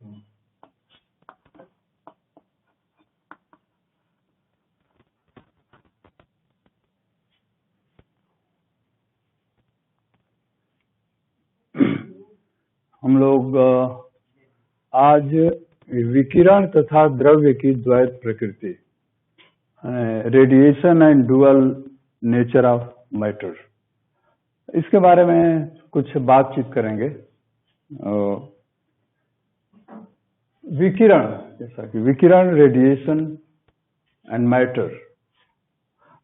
हम लोग आज विकिरण तथा द्रव्य की द्वैत प्रकृति, radiation and dual nature of matter, इसके बारे में कुछ बातचीत करेंगे। विकिरण, जैसा कि विकिरण, रेडिएशन एंड मैटर,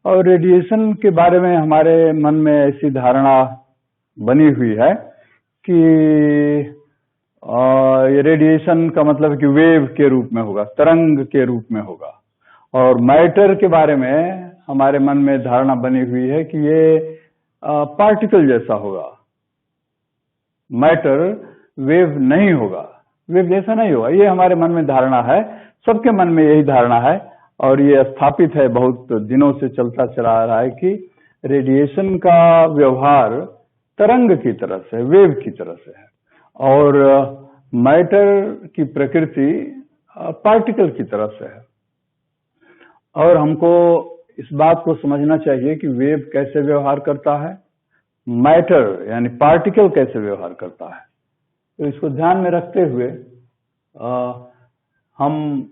और रेडिएशन के बारे में हमारे मन में ऐसी धारणा बनी हुई है कि ये रेडिएशन का मतलब कि वेव के रूप में होगा, तरंग के रूप में होगा, और मैटर के बारे में हमारे मन में धारणा बनी हुई है कि ये पार्टिकल जैसा होगा। मैटर वेव नहीं होगा, वेव जैसा नहीं होगा, ये हमारे मन में धारणा है, सबके मन में यही धारणा है, और ये स्थापित है, बहुत दिनों से चलता चला आ रहा है कि रेडिएशन का व्यवहार तरंग की तरह से, वेव की तरह से है, और मैटर की प्रकृति पार्टिकल की तरह से है। और हमको इस बात को समझना चाहिए कि वेव कैसे व्यवहार करता है, मैटर यानी पार्टिकल कैसे व्यवहार करता है। तो इसको ध्यान में रखते हुए हम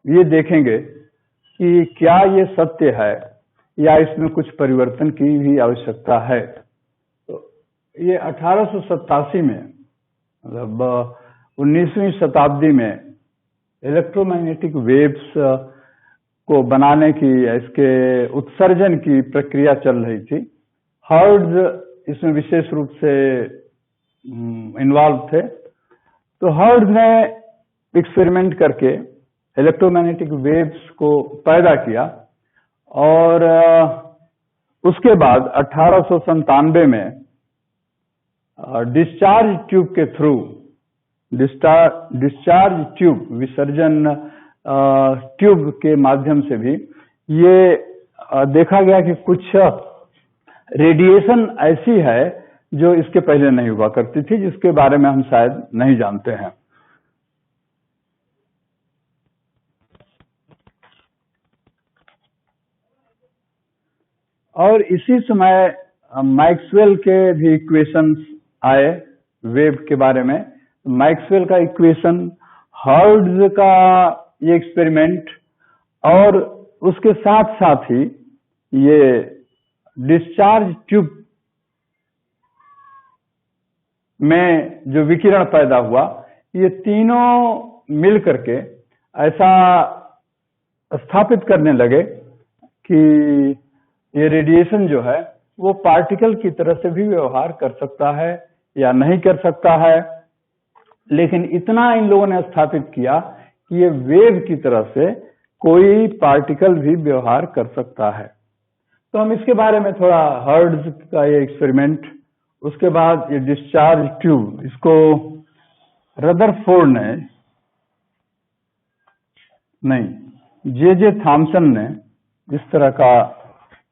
ये देखेंगे कि क्या ये सत्य है या इसमें कुछ परिवर्तन की भी आवश्यकता है। तो ये 1887 में, मतलब 19वीं शताब्दी में इलेक्ट्रोमैग्नेटिक वेव्स को बनाने की, इसके उत्सर्जन की प्रक्रिया चल रही थी। हर्ट्ज इसमें विशेष रूप से इन्वॉल्व थे। तो हर्ट्ज ने एक्सपेरिमेंट करके इलेक्ट्रोमैग्नेटिक वेव्स को पैदा किया, और उसके बाद 1897 में डिस्चार्ज ट्यूब के थ्रू, डिस्चार्ज ट्यूब, विसर्जन ट्यूब के माध्यम से भी ये देखा गया कि कुछ रेडिएशन ऐसी है जो इसके पहले नहीं हुआ करती थी, जिसके बारे में हम शायद नहीं जानते हैं। और इसी समय मैक्सवेल के भी इक्वेशंस आए वेव के बारे में। मैक्सवेल का इक्वेशन, हर्ट्ज का ये एक्सपेरिमेंट, और उसके साथ साथ ही ये डिस्चार्ज ट्यूब में जो विकिरण पैदा हुआ, ये तीनों मिल करके ऐसा स्थापित करने लगे कि ये रेडिएशन जो है वो पार्टिकल की तरह से भी व्यवहार कर सकता है या नहीं कर सकता है, लेकिन इतना इन लोगों ने स्थापित किया कि ये वेव की तरह से कोई पार्टिकल भी व्यवहार कर सकता है। तो हम इसके बारे में थोड़ा, हर्ट्ज का ये एक्सपेरिमेंट, उसके बाद ये डिस्चार्ज ट्यूब, इसको रदरफोर्ड ने नहीं, जे थॉमसन ने इस तरह का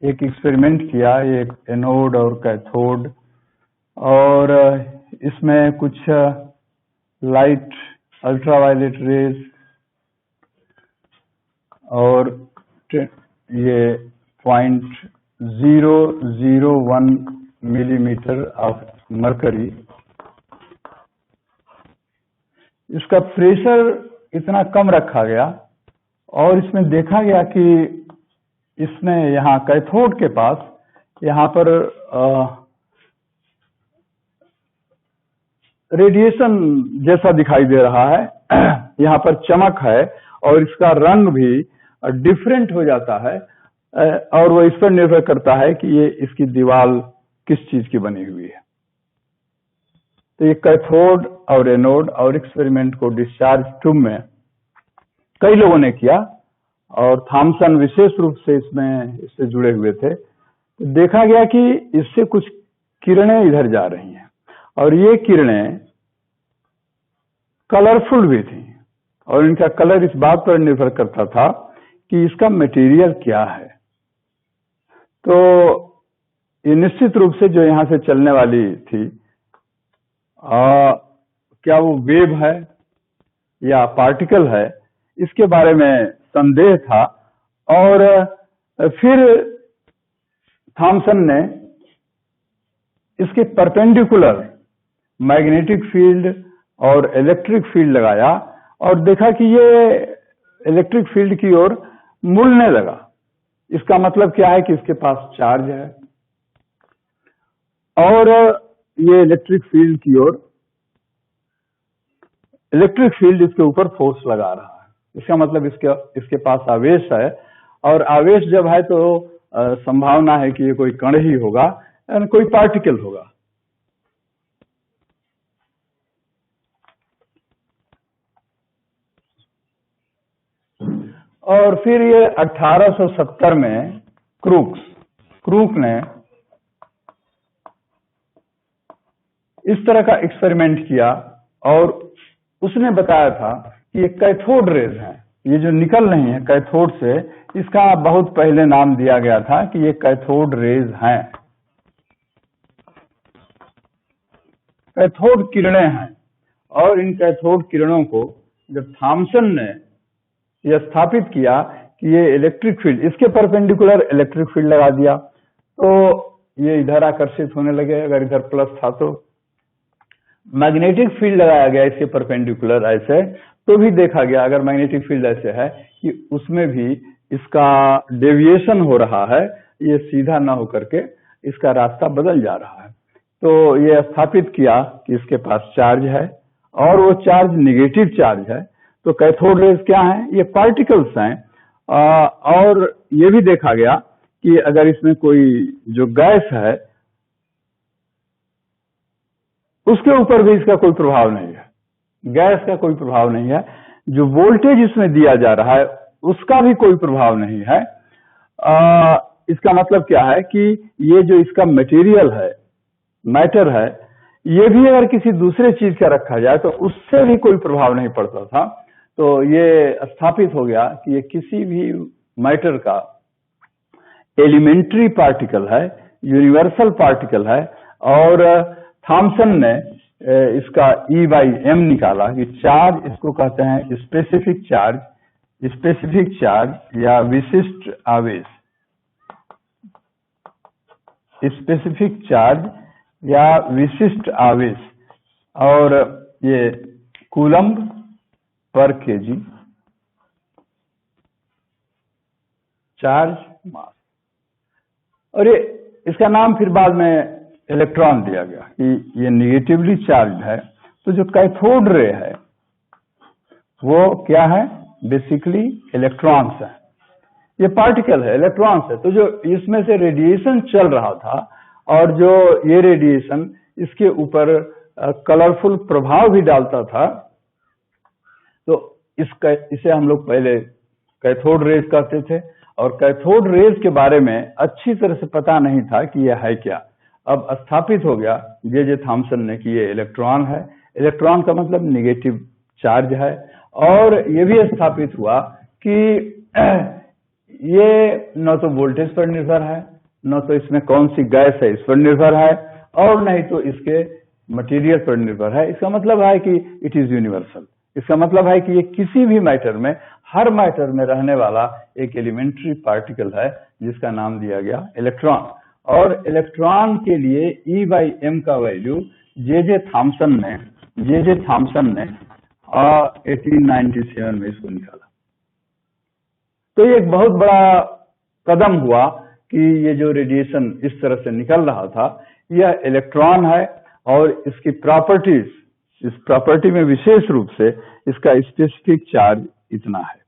एक एक्सपेरिमेंट किया, एक एनोड और कैथोड, और इसमें कुछ लाइट, अल्ट्रावायलेट रेज, और ये 0.001 मिलीमीटर ऑफ मरकरी, इसका प्रेशर इतना कम रखा गया, और इसमें देखा गया कि इसमें यहाँ कैथोड के पास, यहाँ पर रेडिएशन जैसा दिखाई दे रहा है, यहाँ पर चमक है, और इसका रंग भी डिफरेंट हो जाता है, और वो इस पर निर्भर करता है कि ये इसकी दीवार किस चीज की बनी हुई है। तो ये कैथोड और एनोड और एक्सपेरिमेंट को डिस्चार्ज ट्यूब में कई लोगों ने किया, और थॉमसन विशेष रूप से इससे जुड़े हुए थे। तो देखा गया कि इससे कुछ किरणें इधर जा रही हैं, और ये किरणें कलरफुल भी थी, और इनका कलर इस बात पर निर्भर करता था कि इसका मटेरियल क्या है। तो ये निश्चित रूप से जो यहाँ से चलने वाली थी क्या वो वेव है या पार्टिकल है, इसके बारे में संदेह था। और फिर थॉमसन ने इसके परपेंडिकुलर मैग्नेटिक फील्ड और इलेक्ट्रिक फील्ड लगाया और देखा कि ये इलेक्ट्रिक फील्ड की ओर मुड़ने लगा। इसका मतलब क्या है कि इसके पास चार्ज है और ये इलेक्ट्रिक फील्ड की ओर, इलेक्ट्रिक फील्ड इसके ऊपर फोर्स लगा रहा है। इसका मतलब इसके पास आवेश है, और आवेश जब है तो संभावना है कि ये कोई कण ही होगा, यानी कोई पार्टिकल होगा। और फिर ये 1870 में क्रूक ने इस तरह का एक्सपेरिमेंट किया और उसने बताया था कि ये कैथोड रेज हैं, ये जो निकल रही है कैथोड से, इसका बहुत पहले नाम दिया गया था कि ये कैथोड रेज हैं, कैथोड किरणें हैं। और इन कैथोड किरणों को जब थॉमसन ने यह स्थापित किया कि ये इलेक्ट्रिक फील्ड, इसके परपेंडिकुलर इलेक्ट्रिक फील्ड लगा दिया तो ये इधर आकर्षित होने लगे। अगर इधर प्लस था तो मैग्नेटिक फील्ड लगाया गया इसके परपेंडिकुलर ऐसे, तो भी देखा गया अगर मैग्नेटिक फील्ड ऐसे है कि उसमें भी इसका डेविएशन हो रहा है, ये सीधा ना होकर के इसका रास्ता बदल जा रहा है। तो ये स्थापित किया कि इसके पास चार्ज है और वो चार्ज निगेटिव चार्ज है। तो कैथोड रेज क्या है? ये पार्टिकल्स हैं। और ये भी देखा गया कि अगर इसमें कोई जो गैस है उसके ऊपर भी इसका कोई प्रभाव नहीं है, गैस का कोई प्रभाव नहीं है। जो वोल्टेज इसमें दिया जा रहा है उसका भी कोई प्रभाव नहीं है। इसका मतलब क्या है कि ये जो इसका मटेरियल है, मैटर है, ये भी अगर किसी दूसरे चीज का रखा जाए तो उससे भी कोई प्रभाव नहीं पड़ता था। तो ये स्थापित हो गया कि ये किसी भी मैटर का एलिमेंट्री पार्टिकल है, यूनिवर्सल पार्टिकल है। और थॉमसन ने इसका E/m निकाला कि चार्ज, इसको कहते हैं स्पेसिफिक चार्ज या विशिष्ट आवेश, स्पेसिफिक चार्ज या विशिष्ट आवेश, और ये कूलम्ब पर केजी चार्ज मास। और ये इसका नाम फिर बाद में इलेक्ट्रॉन दिया गया कि ये निगेटिवली चार्ज है। तो जो कैथोड रे है वो क्या है? बेसिकली इलेक्ट्रॉन्स है, ये पार्टिकल है, इलेक्ट्रॉन्स है। तो जो इसमें से रेडिएशन चल रहा था और जो ये रेडिएशन इसके ऊपर कलरफुल प्रभाव भी डालता था, तो इसे हम लोग पहले कैथोड रेज कहते थे। और कैथोड रेज के बारे में अच्छी तरह से पता नहीं था कि यह है क्या। अब स्थापित हो गया जे थॉमसन ने कि ये इलेक्ट्रॉन है। इलेक्ट्रॉन का मतलब निगेटिव चार्ज है। और ये भी स्थापित हुआ कि ये न तो वोल्टेज पर निर्भर है, न तो इसमें कौन सी गैस है इस पर निर्भर है, और नहीं तो इसके मटेरियल पर निर्भर है। इसका मतलब है कि इट इज यूनिवर्सल। इसका मतलब है कि ये किसी भी मैटर में, हर मैटर में रहने वाला एक एलिमेंट्री पार्टिकल है जिसका नाम दिया गया इलेक्ट्रॉन। और इलेक्ट्रॉन के लिए E/m का वैल्यू जे थॉमसन ने 1897 में इसको निकाला। तो ये एक बहुत बड़ा कदम हुआ कि ये जो रेडिएशन इस तरह से निकल रहा था, यह इलेक्ट्रॉन है और इसकी प्रॉपर्टीज, इस प्रॉपर्टी में विशेष रूप से इसका स्पेसिफिक चार्ज इतना है।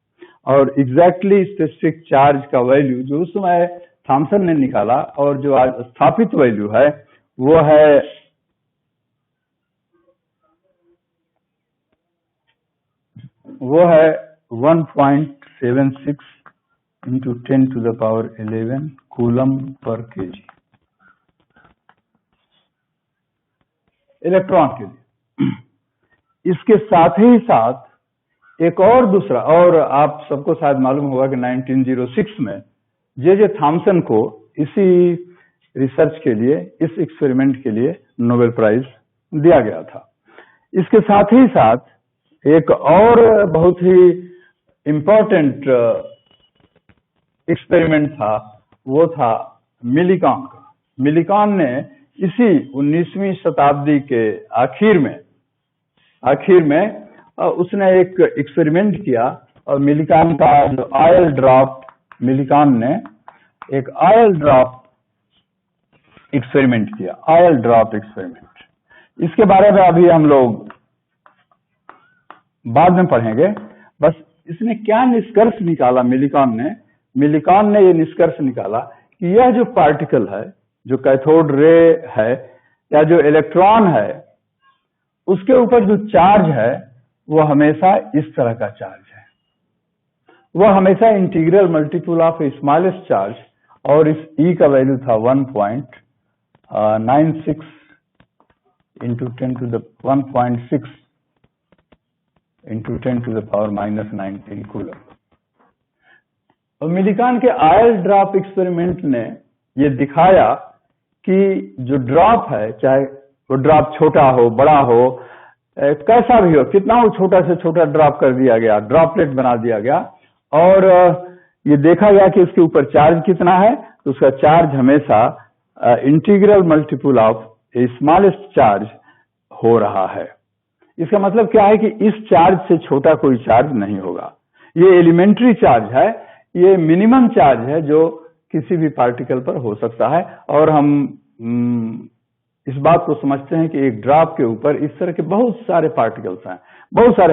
और एग्जैक्टली स्पेसिफिक चार्ज का वैल्यू जो उस समय थॉमसन ने निकाला और जो आज स्थापित वैल्यू है वो है 1.76 × 10⁻11 कूलम पर केजी इलेक्ट्रॉन के लिए। इसके साथ ही साथ एक और दूसरा, और आप सबको शायद मालूम होगा कि 1906 में जे थॉमसन को इसी रिसर्च के लिए, इस एक्सपेरिमेंट के लिए नोबेल प्राइज दिया गया था। इसके साथ ही साथ एक और बहुत ही इम्पोर्टेंट एक्सपेरिमेंट था, वो था मिलीकान का। मिलीकान ने इसी 19वीं शताब्दी के आखिर में उसने एक एक्सपेरिमेंट किया, और मिलीकान का जो ऑयल ड्रॉप, मिलीकान ने एक ऑयल ड्रॉप एक्सपेरिमेंट किया, ऑयल ड्रॉप एक्सपेरिमेंट। इसके बारे में अभी हम लोग बाद में पढ़ेंगे। बस इसने क्या निष्कर्ष निकाला मिलीकान ने ये निष्कर्ष निकाला कि यह जो पार्टिकल है, जो कैथोड रे है या जो इलेक्ट्रॉन है, उसके ऊपर जो चार्ज है वो हमेशा इस तरह का चार्ज है। वह हमेशा integral multiple of smallest charge, और इस E का वैल्यू था 1.96 into 10 to the 1.6 into 10 to the power -19 coulomb. और मिलीकान के ऑयल ड्रॉप एक्सपेरिमेंट ने ये दिखाया कि जो ड्रॉप है, चाहे वो ड्रॉप छोटा हो, बड़ा हो, कैसा भी हो, कितना हो छोटा से छोटा ड्रॉप कर दिया गया, ड्रॉपलेट बना दिया गया, और ये देखा गया कि उसके ऊपर चार्ज कितना है, तो उसका चार्ज हमेशा integral multiple of smallest charge हो रहा है। इसका मतलब क्या है कि इस चार्ज से छोटा कोई चार्ज नहीं होगा। ये एलिमेंट्री चार्ज है, ये मिनिमम चार्ज है जो किसी भी पार्टिकल पर हो सकता है। और हम इस बात को समझते हैं कि एक ड्रॉप के ऊपर इस तरह के बहुत सारे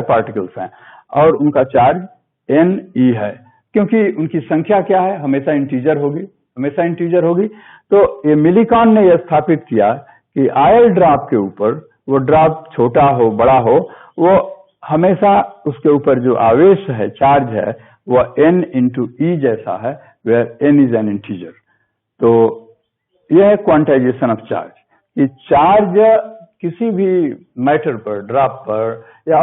पार्टिकल्स हैं, और उनका चार्ज Ne है, क्योंकि उनकी संख्या क्या है, हमेशा इंटीजर होगी। तो ये मिलीकान ने यह स्थापित किया कि ऑयल ड्रॉप के ऊपर, वो ड्रॉप छोटा हो, बड़ा हो, वो हमेशा उसके ऊपर जो आवेश है, चार्ज है, वो N into E जैसा है, where N is an integer। तो यह है क्वांटाइजेशन ऑफ चार्ज, कि चार्ज किसी भी मैटर पर, ड्रॉप पर या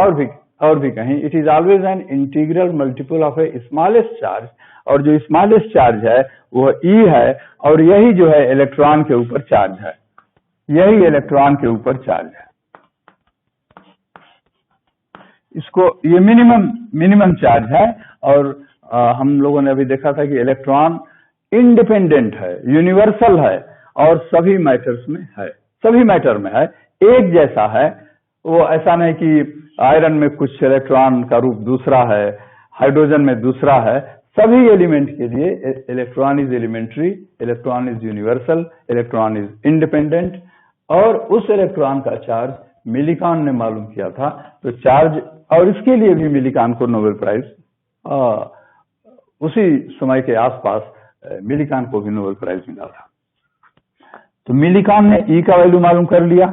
और भी कहीं, it is always an integral multiple of A smallest charge, और जो स्मॉलेस्ट चार्ज है वो E है, और यही जो है इलेक्ट्रॉन के ऊपर चार्ज है, इसको ये मिनिमम चार्ज है। और हम लोगों ने अभी देखा था कि इलेक्ट्रॉन इंडिपेंडेंट है, यूनिवर्सल है, और सभी मैटर में है, एक जैसा है। वो ऐसा नहीं कि आयरन में कुछ इलेक्ट्रॉन का रूप दूसरा है, हाइड्रोजन में दूसरा है। सभी एलिमेंट के लिए electron is elementary, electron is universal, electron is independent, और उस इलेक्ट्रॉन का चार्ज मिलीकान ने मालूम किया था। तो चार्ज, और इसके लिए भी मिलीकान को नोबेल प्राइज, उसी समय के आसपास मिलीकान को भी नोबेल प्राइज मिला था। तो मिलीकान ने E का वैल्यू मालूम कर लिया,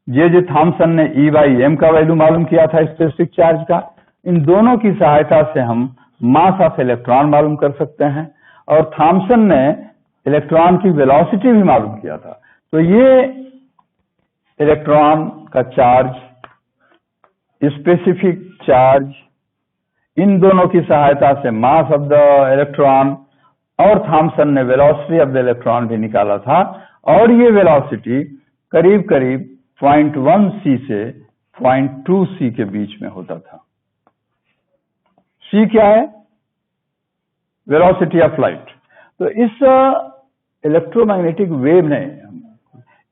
जे थॉमसन ने E/m का वैल्यू मालूम किया था स्पेसिफिक चार्ज का। इन दोनों की सहायता से हम मास ऑफ इलेक्ट्रॉन मालूम कर सकते हैं, और थॉमसन ने इलेक्ट्रॉन की वेलोसिटी भी मालूम किया था। तो ये इलेक्ट्रॉन का चार्ज, स्पेसिफिक चार्ज, इन दोनों की सहायता से मास ऑफ द इलेक्ट्रॉन, और थॉमसन ने वेलोसिटी ऑफ द इलेक्ट्रॉन भी निकाला था। और ये वेलोसिटी करीब 0.1 C से 0.2 C के बीच में होता था। C क्या है? Velocity of light. तो इस इलेक्ट्रोमैग्नेटिक वेव ने,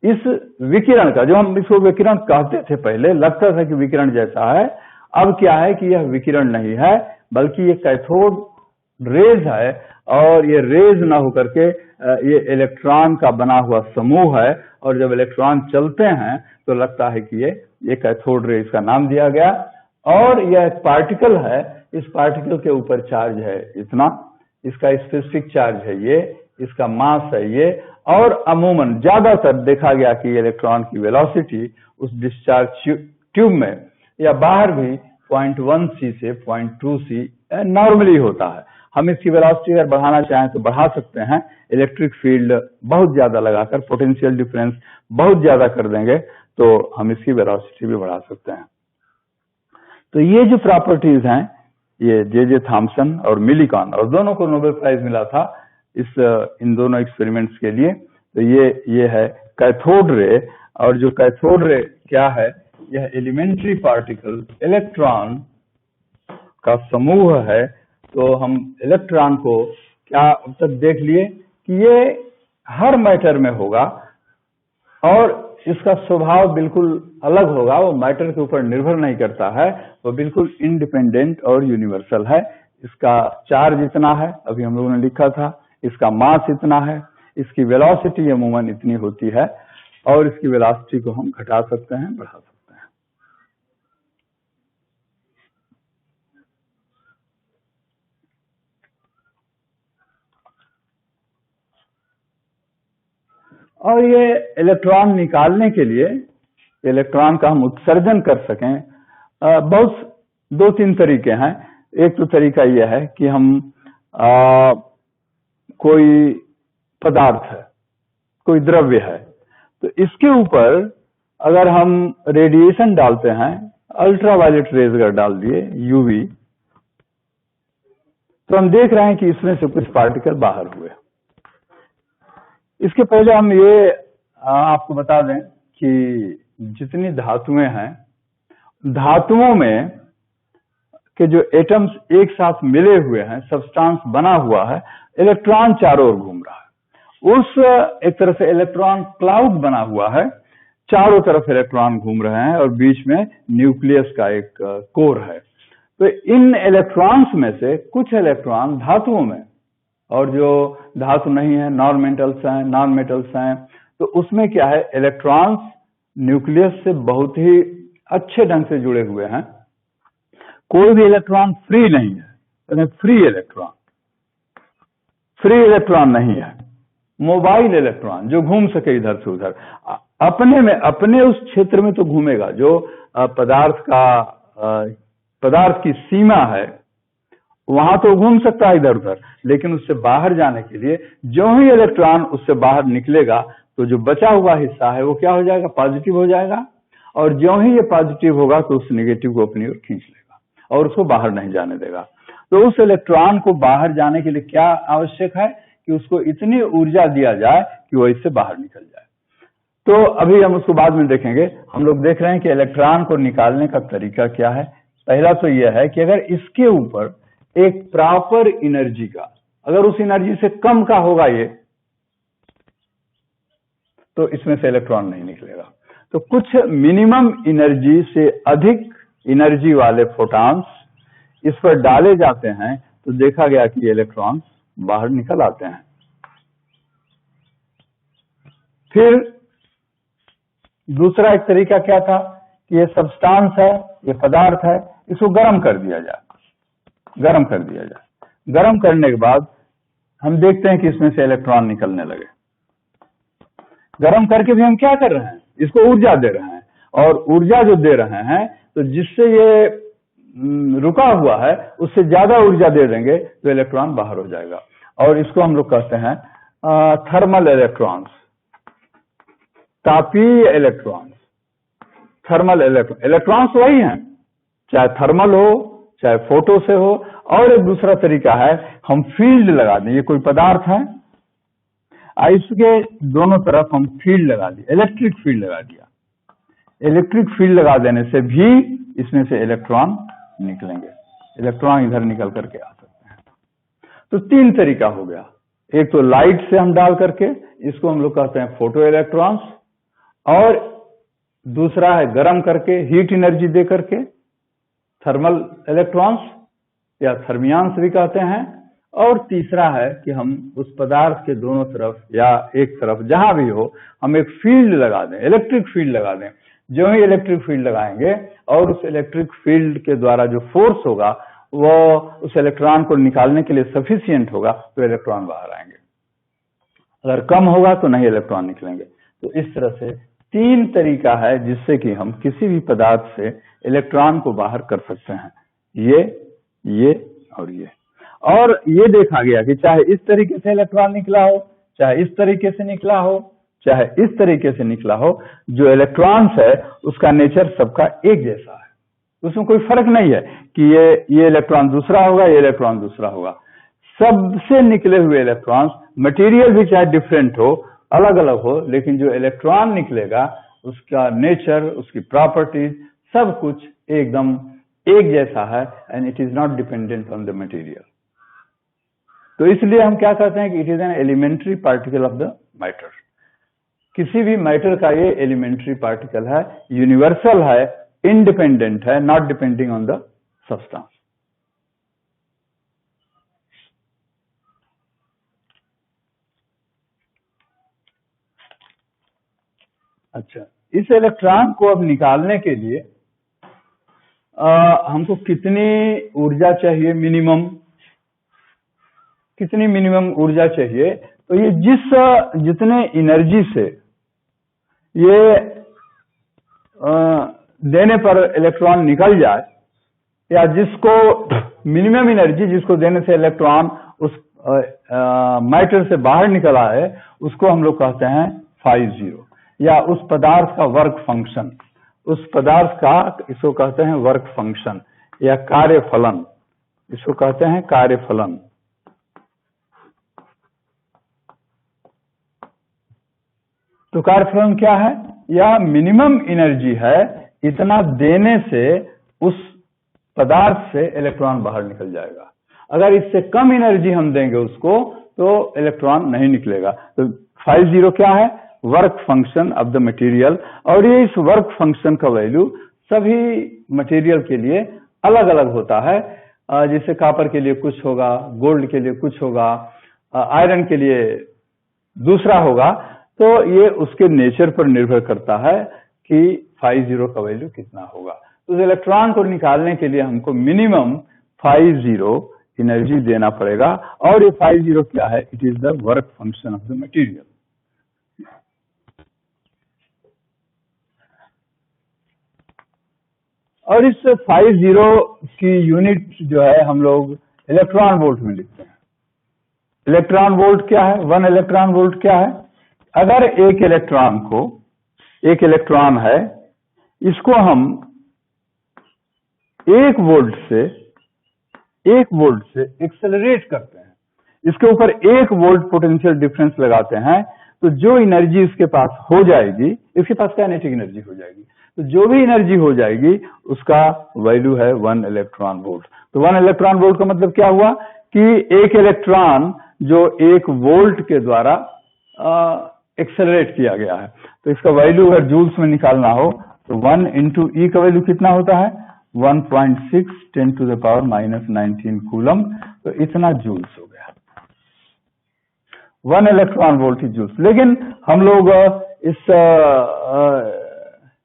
इस विकिरण का, जो हम इसको विकिरण कहते थे पहले, लगता था कि विकिरण जैसा है, अब क्या है कि यह विकिरण नहीं है, बल्कि ये कैथोड रेज है, और ये रेज ना होकर के ये इलेक्ट्रॉन का बना हुआ समूह है, और जब इलेक्ट्रॉन चलते हैं तो लगता है कि ये कैथोड रे, इसका नाम दिया गया। और यह एक पार्टिकल है, इस पार्टिकल के ऊपर चार्ज है इतना, इसका स्पेसिफिक चार्ज है ये, इसका मास है ये, और अमूमन ज्यादातर देखा गया कि इलेक्ट्रॉन की वेलोसिटी उस डिस्चार्ज ट्यूब में या बाहर भी 0.1 C से 0.2 C नॉर्मली होता है। हम इसकी वेलोसिटी अगर बढ़ाना चाहें तो बढ़ा सकते हैं, इलेक्ट्रिक फील्ड बहुत ज्यादा लगाकर, पोटेंशियल डिफरेंस बहुत ज्यादा कर देंगे तो हम इसकी वेलोसिटी भी बढ़ा सकते हैं। तो ये जो प्रॉपर्टीज हैं, ये जे थॉमसन और मिलीकान, और दोनों को नोबेल प्राइज मिला था इन दोनों एक्सपेरिमेंट्स के लिए। तो ये है कैथोड रे। और जो कैथोड रे क्या है, यह एलिमेंट्री पार्टिकल इलेक्ट्रॉन का समूह है। तो हम इलेक्ट्रॉन को क्या अब तक देख लिए कि ये हर मैटर में होगा और इसका स्वभाव बिल्कुल अलग होगा, वो मैटर के ऊपर निर्भर नहीं करता है, वो बिल्कुल इंडिपेंडेंट और यूनिवर्सल है। इसका चार्ज इतना है, अभी हम लोगों ने लिखा था, इसका मास इतना है, इसकी वेलोसिटी अमूमन इतनी होती है और इसकी वेलोसिटी को हम घटा सकते हैं, बढ़ा सकते हैं। और ये इलेक्ट्रॉन निकालने के लिए, इलेक्ट्रॉन का हम उत्सर्जन कर सकें, बहुत 2-3 तरीके हैं। एक तो तरीका यह है कि हम कोई पदार्थ है, कोई द्रव्य है, तो इसके ऊपर अगर हम रेडिएशन डालते हैं, अल्ट्रावायलेट रेज अगर डाल दिए, यूवी, तो हम देख रहे हैं कि इसमें से कुछ पार्टिकल बाहर हुए। इसके पहले हम ये आपको बता दें कि जितनी धातुएं हैं, धातुओं में के जो एटम्स एक साथ मिले हुए हैं, सब्सटेंस बना हुआ है, इलेक्ट्रॉन चारों ओर घूम रहा है। उस एक तरह से इलेक्ट्रॉन क्लाउड बना हुआ है, चारों तरफ इलेक्ट्रॉन घूम रहे हैं और बीच में न्यूक्लियस का एक कोर है। तो इन इलेक्ट्रॉन्स में से कुछ इलेक्ट्रॉन धातुओं में, और जो धातु नहीं है, नॉन मेटल्स हैं, तो उसमें क्या है, इलेक्ट्रॉन्स न्यूक्लियस से बहुत ही अच्छे ढंग से जुड़े हुए हैं। कोई भी इलेक्ट्रॉन फ्री नहीं है, फ्री इलेक्ट्रॉन नहीं है। मोबाइल इलेक्ट्रॉन जो घूम सके इधर से उधर, अपने में, अपने उस क्षेत्र में तो घूमेगा, जो पदार्थ की सीमा है वहां तो घूम सकता है इधर उधर, लेकिन उससे बाहर जाने के लिए जो ही इलेक्ट्रॉन उससे बाहर निकलेगा तो जो बचा हुआ हिस्सा है वो क्या हो जाएगा, पॉजिटिव हो जाएगा, और जो ही ये पॉजिटिव होगा तो उस नेगेटिव को अपनी ओर खींच लेगा और उसको बाहर नहीं जाने देगा। तो उस इलेक्ट्रॉन को बाहर जाने के लिए क्या आवश्यक है कि उसको इतनी ऊर्जा दिया जाए कि वो इससे बाहर निकल जाए। तो अभी हम उसको बाद में देखेंगे। हम लोग देख रहे हैं कि इलेक्ट्रॉन को निकालने का तरीका क्या है। पहला तो यह है कि अगर इसके ऊपर एक प्रॉपर एनर्जी का, अगर उस एनर्जी से कम का होगा ये, तो इसमें से इलेक्ट्रॉन नहीं निकलेगा। तो कुछ मिनिमम एनर्जी से अधिक एनर्जी वाले फोटॉन्स इस पर डाले जाते हैं तो देखा गया कि ये इलेक्ट्रॉन बाहर निकल आते हैं। फिर दूसरा एक तरीका क्या था कि ये सब्सटेंस है, ये पदार्थ है, इसको गर्म कर दिया जाए। गर्म करने के बाद हम देखते हैं कि इसमें से इलेक्ट्रॉन निकलने लगे। गर्म करके भी हम क्या कर रहे हैं, इसको ऊर्जा दे रहे हैं, और ऊर्जा जो दे रहे हैं तो जिससे ये रुका हुआ है उससे ज्यादा ऊर्जा दे देंगे तो इलेक्ट्रॉन बाहर हो जाएगा। और इसको हम लोग कहते हैं थर्मल इलेक्ट्रॉन्स, तापीय इलेक्ट्रॉन्स। थर्मल इलेक्ट्रॉन्स वही हैं, चाहे थर्मल हो चाहे फोटो से हो। और एक दूसरा तरीका है, हम फील्ड लगा दें, ये कोई पदार्थ है, इसके दोनों तरफ हम फील्ड लगा दिए, इलेक्ट्रिक फील्ड लगा दिया। इलेक्ट्रिक फील्ड लगा देने से भी इसमें से इलेक्ट्रॉन निकलेंगे, इलेक्ट्रॉन इधर निकल करके आ सकते हैं। तो 3 तरीका हो गया। एक तो लाइट से हम डाल करके, इसको हम लोग कहते हैं फोटो इलेक्ट्रॉन्स, और दूसरा है गर्म करके, हीट एनर्जी दे करके, थर्मल इलेक्ट्रॉन्स या थर्मियंस भी कहते हैं। और तीसरा है कि हम उस पदार्थ के दोनों तरफ या एक तरफ जहां भी हो हम एक फील्ड लगा दें, इलेक्ट्रिक फील्ड लगा दें। जो ही इलेक्ट्रिक फील्ड लगाएंगे और उस इलेक्ट्रिक फील्ड के द्वारा जो फोर्स होगा वो उस इलेक्ट्रॉन को निकालने के लिए सफिशिएंट होगा तो इलेक्ट्रॉन बाहर आएंगे, अगर कम होगा तो नहीं इलेक्ट्रॉन निकलेंगे। तो इस तरह से 3 तरीका है जिससे कि हम किसी भी पदार्थ से इलेक्ट्रॉन को बाहर कर सकते हैं, ये और ये। और ये देखा गया कि चाहे इस तरीके से इलेक्ट्रॉन निकला हो, चाहे इस तरीके से निकला हो, चाहे इस तरीके से निकला हो, जो इलेक्ट्रॉन्स है उसका नेचर सबका एक जैसा है, उसमें कोई फर्क नहीं है कि ये इलेक्ट्रॉन दूसरा होगा, ये इलेक्ट्रॉन दूसरा होगा। सबसे निकले हुए इलेक्ट्रॉन्स, मटेरियल भी चाहे डिफरेंट हो, अलग अलग हो, लेकिन जो इलेक्ट्रॉन निकलेगा उसका नेचर, उसकी प्रॉपर्टीज, सब कुछ एकदम एक जैसा है, and it is not dependent on the material. तो इसलिए हम क्या कहते हैं कि it is an elementary particle of the matter. किसी भी मैटर का ये एलिमेंट्री पार्टिकल है, यूनिवर्सल है, इंडिपेंडेंट है, not depending on the substance. अच्छा, इस इलेक्ट्रॉन को अब निकालने के लिए हमको कितनी ऊर्जा चाहिए, कितनी मिनिमम ऊर्जा चाहिए? तो ये जितने एनर्जी से ये देने पर इलेक्ट्रॉन निकल जाए, या जिसको मिनिमम एनर्जी जिसको देने से इलेक्ट्रॉन उस मैटर से बाहर निकला है, उसको हम लोग कहते हैं φ0, या उस पदार्थ का वर्क फंक्शन, उस पदार्थ का इसको कहते हैं वर्क फंक्शन या कार्यफलन, इसको कहते हैं कार्यफलन। तो कार्यफलन क्या है? यह मिनिमम एनर्जी है, इतना देने से उस पदार्थ से इलेक्ट्रॉन बाहर निकल जाएगा। अगर इससे कम एनर्जी हम देंगे उसको तो इलेक्ट्रॉन नहीं निकलेगा। तो φ0 क्या है? Work function of the material. और ये इस वर्क फंक्शन का वैल्यू सभी मटेरियल के लिए अलग अलग होता है। जैसे कॉपर के लिए कुछ होगा, गोल्ड के लिए कुछ होगा, आयरन के लिए दूसरा होगा। तो ये उसके नेचर पर निर्भर करता है कि φ0 का वैल्यू कितना होगा। तो उस इलेक्ट्रॉन को निकालने के लिए हमको मिनिमम φ0 एनर्जी देना पड़ेगा। और ये φ0 क्या है? It is the work function of the material. और इस φ0 की यूनिट जो है हम लोग इलेक्ट्रॉन वोल्ट में लिखते हैं। इलेक्ट्रॉन वोल्ट क्या है? 1 इलेक्ट्रॉन वोल्ट क्या है? अगर एक इलेक्ट्रॉन है, इसको हम 1 वोल्ट से एक्सेलरेट करते हैं, इसके ऊपर 1 वोल्ट पोटेंशियल डिफरेंस लगाते हैं, तो जो एनर्जी इसके पास हो जाएगी, इसके पास काइनेटिक एनर्जी हो जाएगी, तो जो भी एनर्जी हो जाएगी उसका वैल्यू है 1 इलेक्ट्रॉन वोल्ट। तो 1 इलेक्ट्रॉन वोल्ट का मतलब क्या हुआ कि एक इलेक्ट्रॉन जो 1 वोल्ट के द्वारा एक्सेलरेट किया गया है। तो इसका वैल्यू अगर जूल्स में निकालना हो तो 1 इंटू ई का वैल्यू कितना होता है? 1.6 10⁻⁻19 कूलम। तो इतना जूल्स हो गया, 1 इलेक्ट्रॉन वोल्ट ही जूल्स। लेकिन हम लोग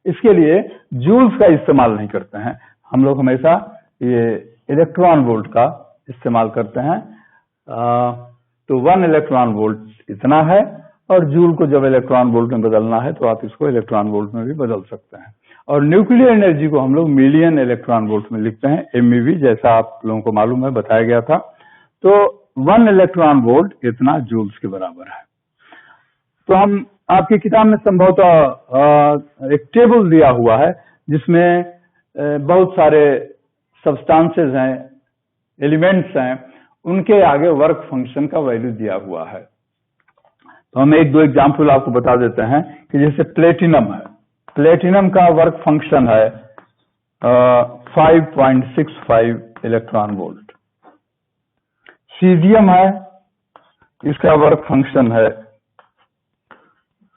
इसके लिए जूल्स का इस्तेमाल नहीं करते हैं, हम लोग हमेशा ये इलेक्ट्रॉन वोल्ट का इस्तेमाल करते हैं। तो 1 इलेक्ट्रॉन वोल्ट इतना है, और जूल को जब इलेक्ट्रॉन वोल्ट में बदलना है तो आप इसको इलेक्ट्रॉन वोल्ट में भी बदल सकते हैं। और न्यूक्लियर एनर्जी को हम लोग मिलियन इलेक्ट्रॉन वोल्ट में लिखते हैं, MeV, जैसा आप लोगों को मालूम है, बताया गया था। तो 1 इलेक्ट्रॉन वोल्ट इतना जूल्स के बराबर है। तो हम आपकी किताब में संभवतः एक टेबल दिया हुआ है जिसमें बहुत सारे सब्सटेंसेस हैं, एलिमेंट्स हैं, उनके आगे वर्क फंक्शन का वैल्यू दिया हुआ है। तो हम 1-2 एग्जाम्पल आपको बता देते हैं कि जैसे प्लेटिनम है, प्लेटिनम का वर्क फंक्शन है 5.65 इलेक्ट्रॉन वोल्ट। सीजियम है, इसका वर्क फंक्शन है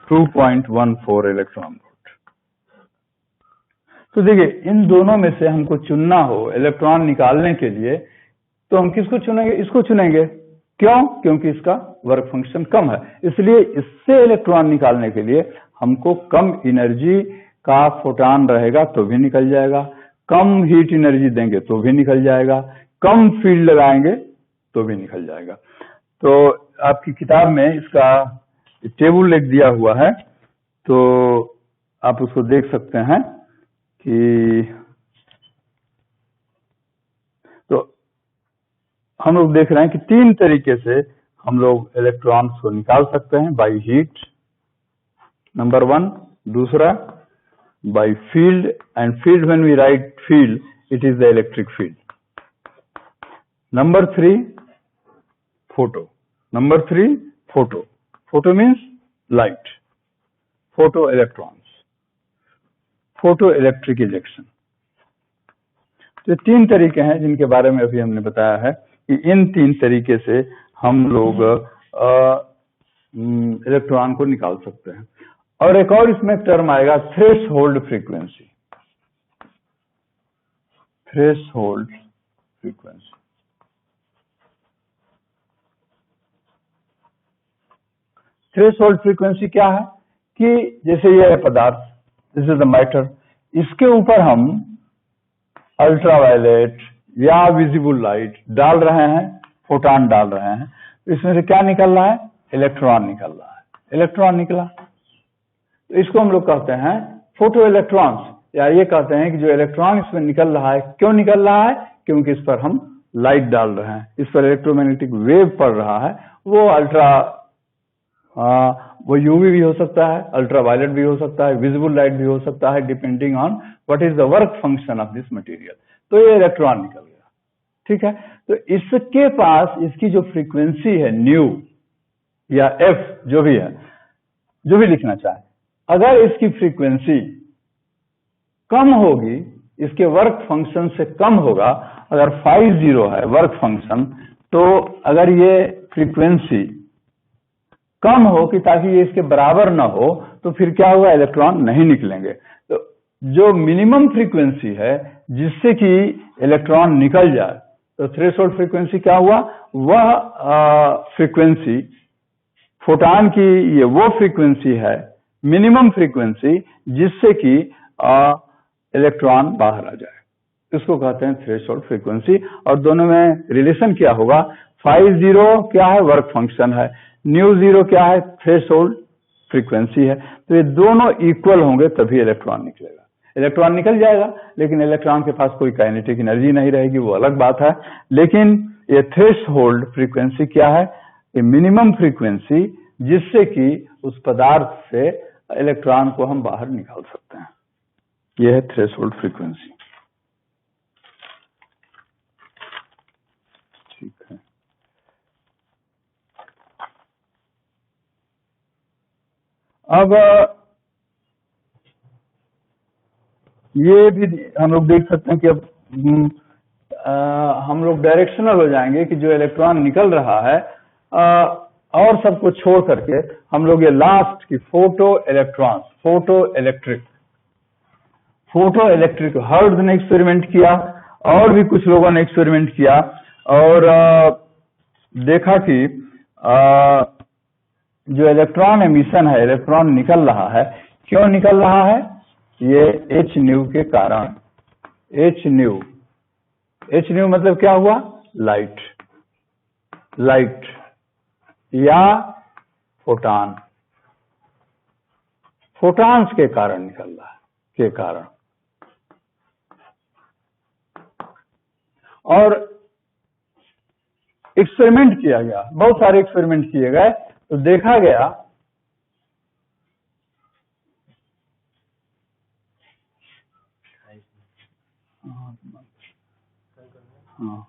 2.14 इलेक्ट्रॉन वोल्ट। तो देखिए, इन दोनों में से हमको चुनना हो इलेक्ट्रॉन निकालने के लिए, तो हम किसको चुनेंगे? इसको चुनेंगे। क्यों? क्योंकि इसका वर्क फंक्शन कम है। इसलिए इससे इलेक्ट्रॉन निकालने के लिए हमको कम एनर्जी का फोटॉन रहेगा तो भी निकल जाएगा, कम हीट एनर्जी देंगे तो भी निकल जाएगा, कम फील्ड लगाएंगे तो भी निकल जाएगा। तो आपकी किताब में इसका टेबल लिख दिया हुआ है, तो आप उसको देख सकते हैं कि तो हम लोग देख रहे हैं कि 3 तरीके से हम लोग इलेक्ट्रॉन्स को निकाल सकते हैं, बाय हीट नंबर 1, दूसरा by field, and field when we write field it is the electric field. Number 3 photo, number 3 photo, photo means light, photo electrons. Photo electric ejection. तो 3 तरीके हैं जिनके बारे में अभी हमने बताया है कि इन 3 तरीके से हम लोग इलेक्ट्रॉन को निकाल सकते हैं। और एक और इसमें टर्म आएगा threshold frequency. Threshold frequency, threshold frequency क्या है कि जैसे ये है पदार्थ, दिस इज द मैटर, इसके ऊपर हम अल्ट्रावायलेट या विजिबल लाइट डाल रहे हैं, फोटॉन डाल रहे हैं, तो इसमें से क्या निकल रहा है? इलेक्ट्रॉन निकल रहा है। इलेक्ट्रॉन निकला तो इसको हम लोग कहते हैं फोटो इलेक्ट्रॉन्स, या ये कहते हैं कि जो इलेक्ट्रॉन इसमें निकल रहा है, क्यों निकल रहा है? क्योंकि इस पर हम लाइट डाल रहे हैं, इस पर इलेक्ट्रोमैग्नेटिक वेव पड़ रहा है। वो यूवी भी हो सकता है, अल्ट्रावायलेट भी हो सकता है, विजिबल लाइट भी हो सकता है, depending on what is the work function of this material. तो ये इलेक्ट्रॉन निकल गया, ठीक है। तो इसके पास इसकी जो फ्रीक्वेंसी है न्यू या एफ, जो भी है, जो भी लिखना चाहे, अगर इसकी फ्रीक्वेंसी कम होगी, इसके वर्क फंक्शन से कम होगा, अगर 50 है वर्क फंक्शन, तो अगर ये फ्रीक्वेंसी कम हो कि ताकि ये इसके बराबर ना हो, तो फिर क्या होगा? इलेक्ट्रॉन नहीं निकलेंगे। तो जो मिनिमम फ्रीक्वेंसी है जिससे कि इलेक्ट्रॉन निकल जाए, तो थ्रेशोल्ड फ्रीक्वेंसी क्या हुआ? वह फ्रीक्वेंसी फोटॉन की, ये वो फ्रीक्वेंसी है, मिनिमम फ्रीक्वेंसी, जिससे कि इलेक्ट्रॉन बाहर आ जाए, इसको कहते हैं थ्रेशोल्ड फ्रीक्वेंसी। और दोनों में रिलेशन क्या होगा? 50 क्या है? वर्क फंक्शन है, न्यू 0 क्या है? थ्रेशोल्ड फ्रीक्वेंसी है। तो ये दोनों इक्वल होंगे तभी इलेक्ट्रॉन निकलेगा। इलेक्ट्रॉन निकल जाएगा लेकिन इलेक्ट्रॉन के पास कोई काइनेटिक एनर्जी नहीं रहेगी, वो अलग बात है। लेकिन ये थ्रेशोल्ड फ्रीक्वेंसी क्या है? ये मिनिमम फ्रीक्वेंसी जिससे कि उस पदार्थ से इलेक्ट्रॉन को हम बाहर निकाल सकते हैं, यह है थ्रेशोल्ड फ्रीक्वेंसी। ठीक है, अब ये भी हम लोग देख सकते हैं कि अब हम लोग डायरेक्शनल हो जाएंगे कि जो इलेक्ट्रॉन निकल रहा है और सबको छोड़ करके हम लोग ये लास्ट की photo electrons, photo electric hertz ने एक्सपेरिमेंट किया और भी कुछ लोगों ने एक्सपेरिमेंट किया और देखा कि जो इलेक्ट्रॉन एमिशन है, इलेक्ट्रॉन निकल रहा है, क्यों निकल रहा है? ये एच न्यू के कारण। एच न्यू मतलब क्या हुआ? लाइट या फोटॉन, फोटॉन्स के कारण निकल रहा है, के कारण। और एक्सपेरिमेंट किया गया, बहुत सारे एक्सपेरिमेंट किए गए, तो देखा गया हाँ